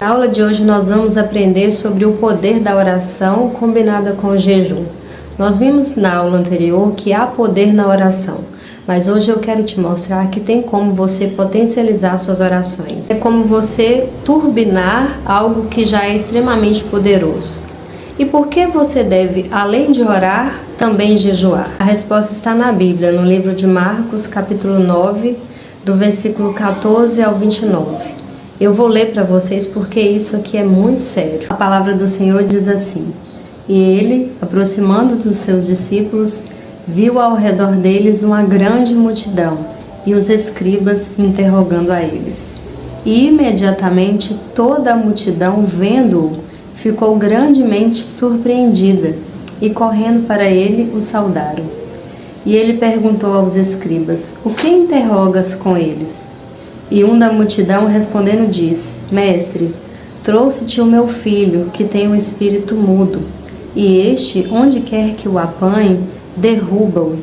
Na aula de hoje nós vamos aprender sobre o poder da oração combinada com o jejum. Nós vimos na aula anterior que há poder na oração, mas hoje eu quero te mostrar que tem como você potencializar suas orações. É como você turbinar algo que já é extremamente poderoso. E por que você deve, além de orar, também jejuar? A resposta está na Bíblia, no livro de Marcos, capítulo 9, do versículo 14 ao 29. Eu vou ler para vocês porque isso aqui é muito sério. A palavra do Senhor diz assim: E ele, aproximando dos seus discípulos, viu ao redor deles uma grande multidão e os escribas interrogando a eles. E imediatamente toda a multidão, vendo-o, ficou grandemente surpreendida e, correndo para ele, o saudaram. E ele perguntou aos escribas: O que interrogas com eles? E um da multidão respondendo disse: Mestre, trouxe-te o meu filho, que tem um espírito mudo, e este, onde quer que o apanhe, derruba-o,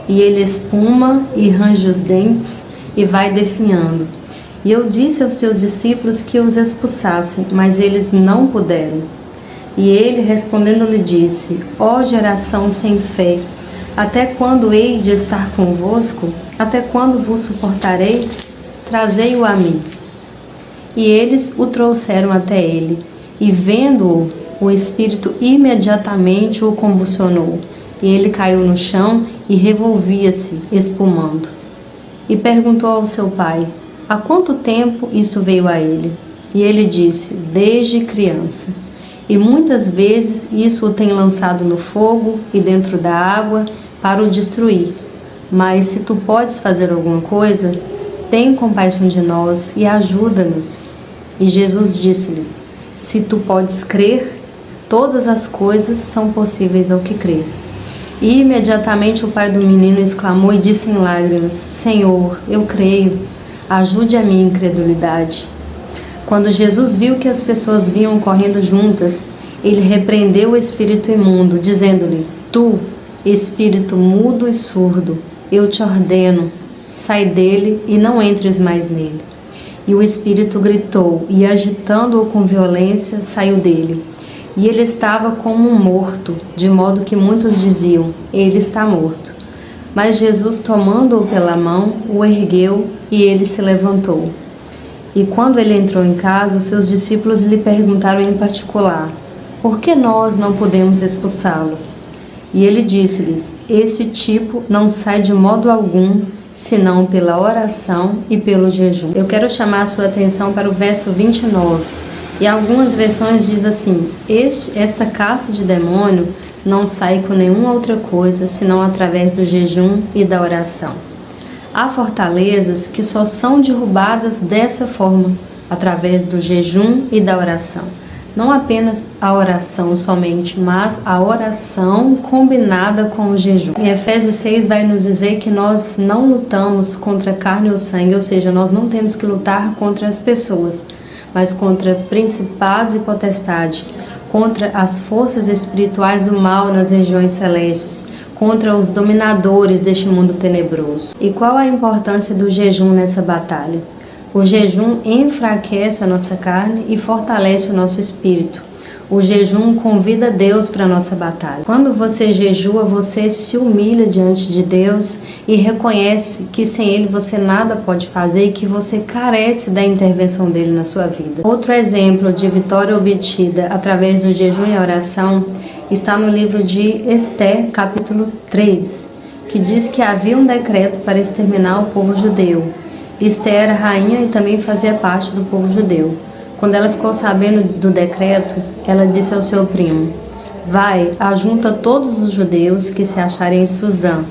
e ele espuma e range os dentes e vai definhando. E eu disse aos teus discípulos que os expulsassem, mas eles não puderam. E ele, respondendo, lhe disse: Ó geração sem fé, até quando hei de estar convosco? Até quando vos suportarei? Trazei-o a mim. E eles o trouxeram até ele, e vendo-o, o espírito imediatamente o convulsionou, e ele caiu no chão e revolvia-se, espumando. E perguntou ao seu pai: Há quanto tempo isso veio a ele? E ele disse: Desde criança. E muitas vezes isso o tem lançado no fogo e dentro da água para o destruir. Mas se tu podes fazer alguma coisa, tem compaixão de nós e ajuda-nos. E Jesus disse-lhes: Se tu podes crer, todas as coisas são possíveis ao que crê. E imediatamente o pai do menino exclamou e disse em lágrimas: Senhor, eu creio, ajude a minha incredulidade. Quando Jesus viu que as pessoas vinham correndo juntas, ele repreendeu o espírito imundo, dizendo-lhe: Tu, espírito mudo e surdo, eu te ordeno, sai dele e não entres mais nele. E o espírito gritou, e agitando-o com violência, saiu dele. E ele estava como um morto, de modo que muitos diziam: Ele está morto. Mas Jesus, tomando-o pela mão, o ergueu, e ele se levantou. E quando ele entrou em casa, os seus discípulos lhe perguntaram em particular: Por que nós não podemos expulsá-lo? E ele disse-lhes: Esse tipo não sai de modo algum, senão pela oração e pelo jejum. Eu quero chamar a sua atenção para o verso 29. E algumas versões diz assim: Esta caça de demônio não sai com nenhuma outra coisa, senão através do jejum e da oração. Há fortalezas que só são derrubadas dessa forma, através do jejum e da oração. Não apenas a oração somente, mas a oração combinada com o jejum. Em Efésios 6 vai nos dizer que nós não lutamos contra carne ou sangue, ou seja, nós não temos que lutar contra as pessoas, mas contra principados e potestades, contra as forças espirituais do mal nas regiões celestes, contra os dominadores deste mundo tenebroso. E qual a importância do jejum nessa batalha? O jejum enfraquece a nossa carne e fortalece o nosso espírito. O jejum convida Deus para a nossa batalha. Quando você jejua, você se humilha diante de Deus e reconhece que sem Ele você nada pode fazer e que você carece da intervenção dEle na sua vida. Outro exemplo de vitória obtida através do jejum e oração está no livro de Esther, capítulo 3, que diz que havia um decreto para exterminar o povo judeu. Esther era rainha e também fazia parte do povo judeu. Quando ela ficou sabendo do decreto, ela disse ao seu primo: Vai, ajunta todos os judeus que se acharem em Suzã,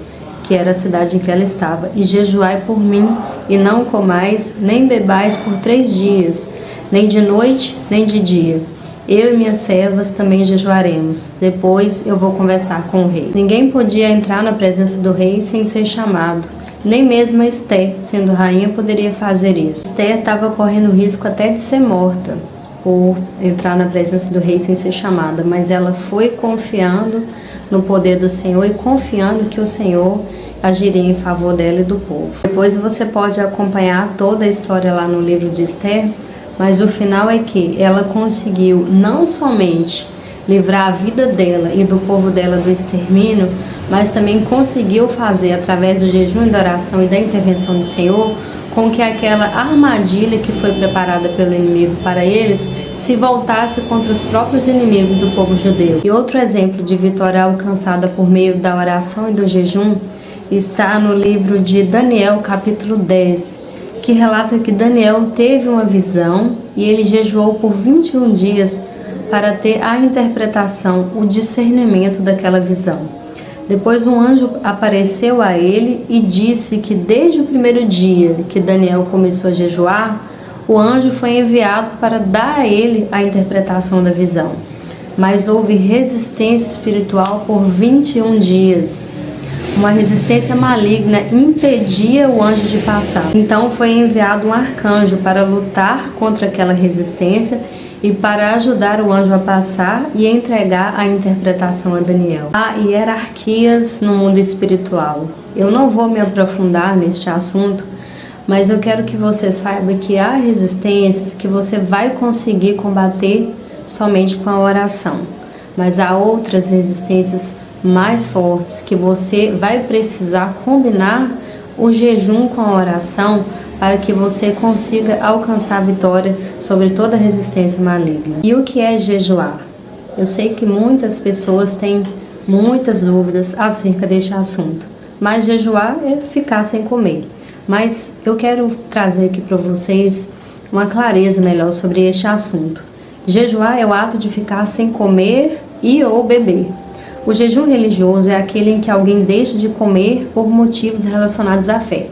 que era a cidade em que ela estava, e jejuai por mim, e não comais, nem bebais por 3 dias, nem de noite, nem de dia. Eu e minhas servas também jejuaremos. Depois eu vou conversar com o rei. Ninguém podia entrar na presença do rei sem ser chamado. Nem mesmo Esther, sendo rainha, poderia fazer isso. Esther estava correndo risco até de ser morta por entrar na presença do rei sem ser chamada, mas ela foi confiando no poder do Senhor e confiando que o Senhor agiria em favor dela e do povo. Depois você pode acompanhar toda a história lá no livro de Esther, mas o final é que ela conseguiu não somente livrar a vida dela e do povo dela do extermínio, mas também conseguiu fazer, através do jejum e da oração e da intervenção do Senhor, com que aquela armadilha que foi preparada pelo inimigo para eles se voltasse contra os próprios inimigos do povo judeu. E outro exemplo de vitória alcançada por meio da oração e do jejum está no livro de Daniel, capítulo 10, que relata que Daniel teve uma visão e ele jejuou por 21 dias para ter a interpretação, o discernimento daquela visão. Depois um anjo apareceu a ele e disse que desde o primeiro dia que Daniel começou a jejuar, o anjo foi enviado para dar a ele a interpretação da visão. Mas houve resistência espiritual por 21 dias. Uma resistência maligna impedia o anjo de passar. Então foi enviado um arcanjo para lutar contra aquela resistência e para ajudar o anjo a passar e entregar a interpretação a Daniel. Há hierarquias no mundo espiritual. Eu não vou me aprofundar neste assunto, mas eu quero que você saiba que há resistências que você vai conseguir combater somente com a oração. Mas há outras resistências mais fortes que você vai precisar combinar o jejum com a oração para que você consiga alcançar a vitória sobre toda resistência maligna. E o que é jejuar? Eu sei que muitas pessoas têm muitas dúvidas acerca deste assunto, mas jejuar é ficar sem comer. Mas eu quero trazer aqui para vocês uma clareza melhor sobre este assunto. Jejuar é o ato de ficar sem comer e ou beber. O jejum religioso é aquele em que alguém deixa de comer por motivos relacionados à fé.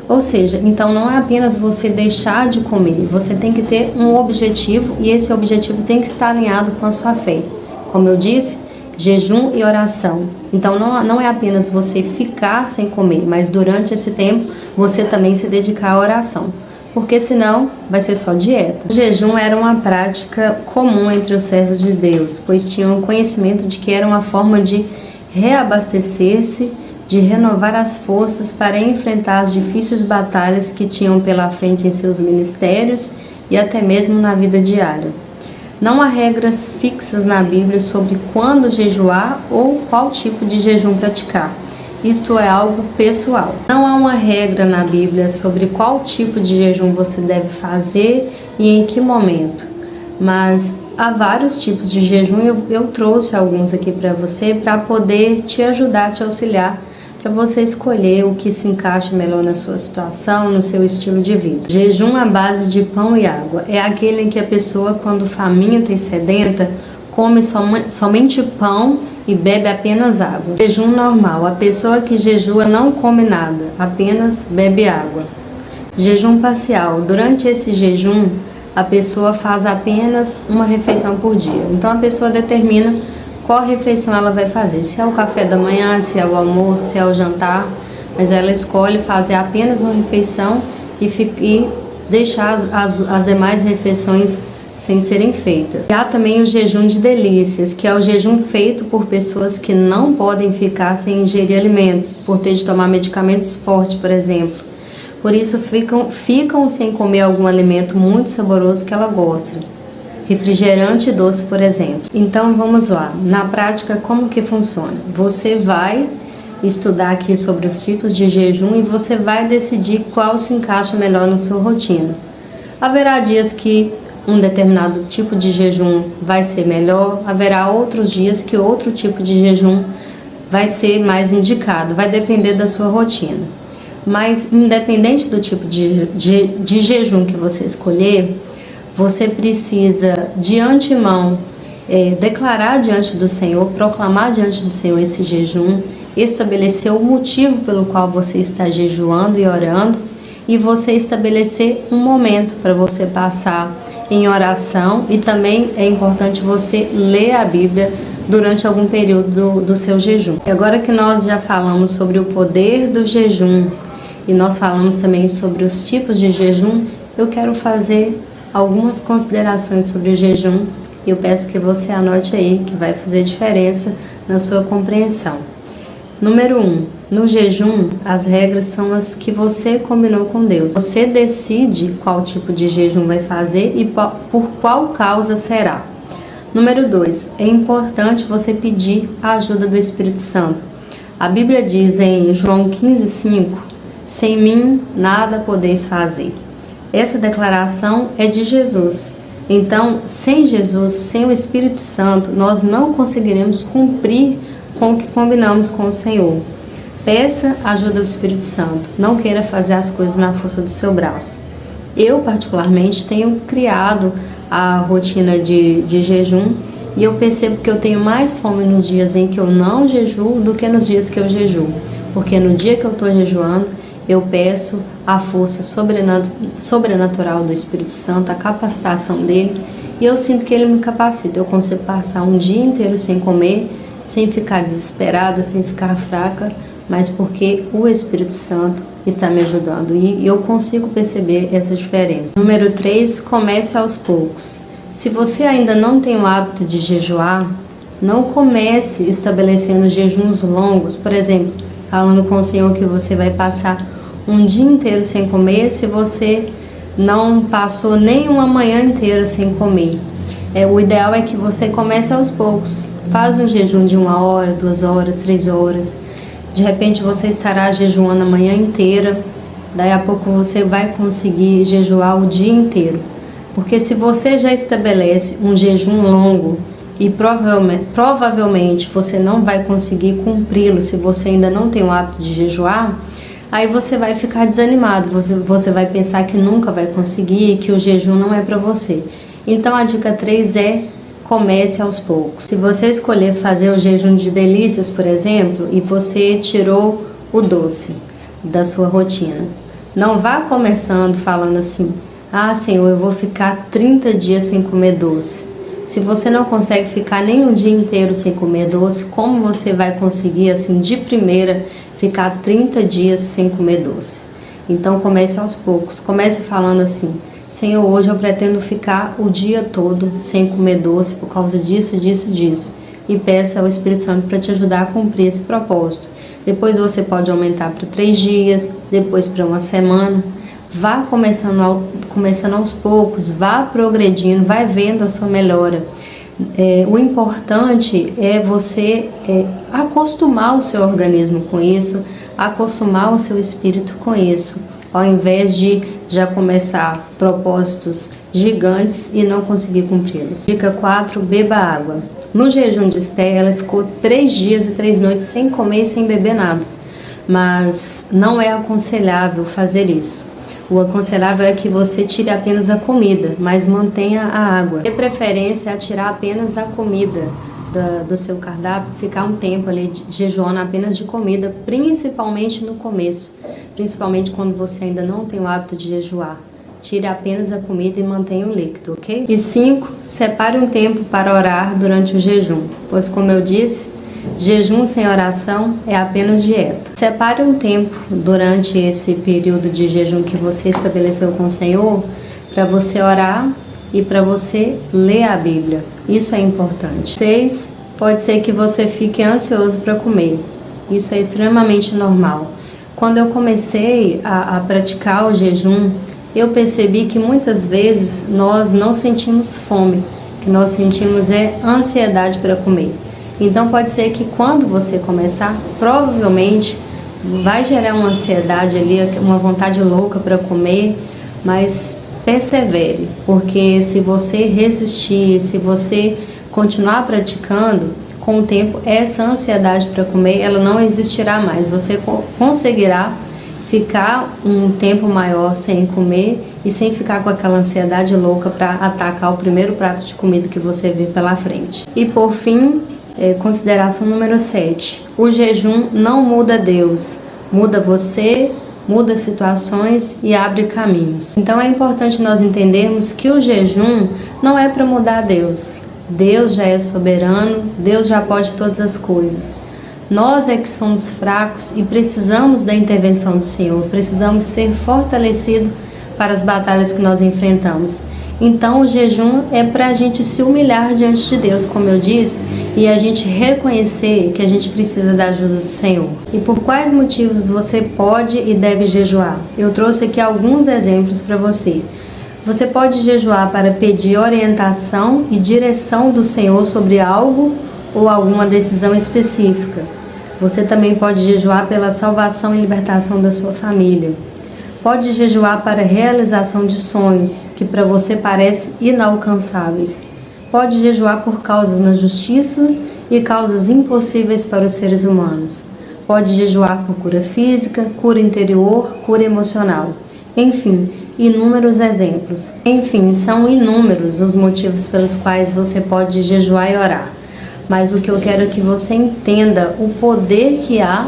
Ou seja, então não é apenas você deixar de comer, você tem que ter um objetivo e esse objetivo tem que estar alinhado com a sua fé. Como eu disse, jejum e oração. Então não é apenas você ficar sem comer, mas durante esse tempo você também se dedicar à oração, porque senão vai ser só dieta. O jejum era uma prática comum entre os servos de Deus, pois tinham conhecimento de que era uma forma de reabastecer-se, de renovar as forças para enfrentar as difíceis batalhas que tinham pela frente em seus ministérios e até mesmo na vida diária. Não há regras fixas na Bíblia sobre quando jejuar ou qual tipo de jejum praticar. Isto é algo pessoal. Não há uma regra na Bíblia sobre qual tipo de jejum você deve fazer e em que momento. Mas há vários tipos de jejum e eu trouxe alguns aqui para você para poder te ajudar, te auxiliar, para você escolher o que se encaixa melhor na sua situação, no seu estilo de vida. Jejum à base de pão e água é aquele em que a pessoa, quando faminta e sedenta, come somente pão e bebe apenas água. Jejum normal, a pessoa que jejua não come nada, apenas bebe água. Jejum parcial, durante esse jejum, a pessoa faz apenas uma refeição por dia. Então a pessoa determina qual refeição ela vai fazer, se é o café da manhã, se é o almoço, se é o jantar, mas ela escolhe fazer apenas uma refeição e deixar as demais refeições sem serem feitas. E há também o jejum de delícias, que é o jejum feito por pessoas que não podem ficar sem ingerir alimentos, por ter de tomar medicamentos fortes, por exemplo. Por isso ficam sem comer algum alimento muito saboroso que ela gosta. Refrigerante doce, por exemplo. Então vamos lá, na prática como que funciona? Você vai estudar aqui sobre os tipos de jejum e você vai decidir qual se encaixa melhor na sua rotina. Haverá dias que um determinado tipo de jejum vai ser melhor, haverá outros dias que outro tipo de jejum vai ser mais indicado, vai depender da sua rotina. Mas independente do tipo de jejum que você escolher, você precisa de antemão declarar diante do Senhor, proclamar diante do Senhor esse jejum, estabelecer o motivo pelo qual você está jejuando e orando, e você estabelecer um momento para você passar em oração, e também é importante você ler a Bíblia durante algum período do seu jejum. E agora que nós já falamos sobre o poder do jejum e nós falamos também sobre os tipos de jejum, eu quero fazer algumas considerações sobre o jejum e eu peço que você anote aí, que vai fazer diferença na sua compreensão. Número 1. No jejum, as regras são as que você combinou com Deus. Você decide qual tipo de jejum vai fazer e por qual causa será. Número 2, é importante você pedir a ajuda do Espírito Santo. A Bíblia diz em João 15,5, sem mim nada podeis fazer. Essa declaração é de Jesus. Então, sem Jesus, sem o Espírito Santo, nós não conseguiremos cumprir com o que combinamos com o Senhor. Peça ajuda do Espírito Santo. Não queira fazer as coisas na força do seu braço. Eu, particularmente, tenho criado a rotina de jejum e eu percebo que eu tenho mais fome nos dias em que eu não jejuo do que nos dias que eu jejuo. Porque no dia que eu estou jejuando, eu peço a força sobrenatural do Espírito Santo, a capacitação dele, e eu sinto que ele me capacita. Eu consigo passar um dia inteiro sem comer, sem ficar desesperada, sem ficar fraca, mas porque o Espírito Santo está me ajudando e eu consigo perceber essa diferença. Número 3, comece aos poucos. Se você ainda não tem o hábito de jejuar, não comece estabelecendo jejuns longos. Por exemplo, falando com o Senhor que você vai passar um dia inteiro sem comer, se você não passou nem uma manhã inteira sem comer. O ideal é que você comece aos poucos. Faz um jejum de 1 hora, 2 horas, 3 horas. De repente você estará jejuando a manhã inteira, daí a pouco você vai conseguir jejuar o dia inteiro. Porque se você já estabelece um jejum longo e provavelmente você não vai conseguir cumpri-lo se você ainda não tem o hábito de jejuar, aí você vai ficar desanimado, você vai pensar que nunca vai conseguir, que o jejum não é para você. Então a dica 3 é: comece aos poucos. Se você escolher fazer o jejum de delícias, por exemplo, e você tirou o doce da sua rotina, não vá começando falando assim: ah, Senhor, eu vou ficar 30 dias sem comer doce. Se você não consegue ficar nem um dia inteiro sem comer doce, como você vai conseguir, assim, de primeira, ficar 30 dias sem comer doce? Então comece aos poucos. Comece falando assim: Senhor, hoje eu pretendo ficar o dia todo sem comer doce por causa disso, disso, disso. E peça ao Espírito Santo para te ajudar a cumprir esse propósito. Depois você pode aumentar para 3 dias, depois para 1 semana. Vá começando aos poucos, vá progredindo, vai vendo a sua melhora. O importante é você acostumar o seu organismo com isso, acostumar o seu espírito com isso, ao invés de já começar propósitos gigantes e não conseguir cumpri-los. Dica 4, beba água. No jejum de Esther, ela ficou 3 dias e 3 noites sem comer e sem beber nada, mas não é aconselhável fazer isso. O aconselhável é que você tire apenas a comida, mas mantenha a água. De preferência a tirar apenas a comida do seu cardápio, ficar um tempo ali jejuando apenas de comida, principalmente no começo, principalmente quando você ainda não tem o hábito de jejuar. Tire apenas a comida e mantenha o líquido, ok? E 5, separe um tempo para orar durante o jejum, pois como eu disse, jejum sem oração é apenas dieta. Separe um tempo durante esse período de jejum que você estabeleceu com o Senhor para você orar e para você ler a Bíblia. Isso é importante. 6, pode ser que você fique ansioso para comer. Isso é extremamente normal. Quando eu comecei a praticar o jejum, eu percebi que muitas vezes nós não sentimos fome, que nós sentimos ansiedade para comer. Então pode ser que quando você começar, provavelmente vai gerar uma ansiedade ali, uma vontade louca para comer, mas persevere, porque se você resistir, se você continuar praticando, com o tempo essa ansiedade para comer, ela não existirá mais. Você conseguirá ficar um tempo maior sem comer e sem ficar com aquela ansiedade louca para atacar o primeiro prato de comida que você vê pela frente. E por fim, consideração número 7. O jejum não muda Deus, muda você, muda situações e abre caminhos. Então é importante nós entendermos que o jejum não é para mudar Deus. Deus já é soberano, Deus já pode todas as coisas. Nós é que somos fracos e precisamos da intervenção do Senhor, precisamos ser fortalecidos para as batalhas que nós enfrentamos. Então o jejum é para a gente se humilhar diante de Deus, como eu disse, e a gente reconhecer que a gente precisa da ajuda do Senhor. E por quais motivos você pode e deve jejuar? Eu trouxe aqui alguns exemplos para você. Você pode jejuar para pedir orientação e direção do Senhor sobre algo ou alguma decisão específica. Você também pode jejuar pela salvação e libertação da sua família. Pode jejuar para a realização de sonhos que para você parecem inalcançáveis. Pode jejuar por causas na justiça e causas impossíveis para os seres humanos. Pode jejuar por cura física, cura interior, cura emocional. Enfim, inúmeros exemplos. Enfim, são inúmeros os motivos pelos quais você pode jejuar e orar. Mas o que eu quero é que você entenda o poder que há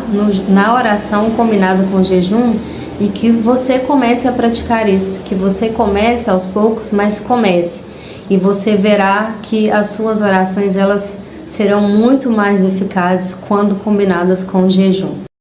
na oração combinada com o jejum e que você comece a praticar isso, que você comece aos poucos, mas comece. E você verá que as suas orações elas serão muito mais eficazes quando combinadas com o jejum.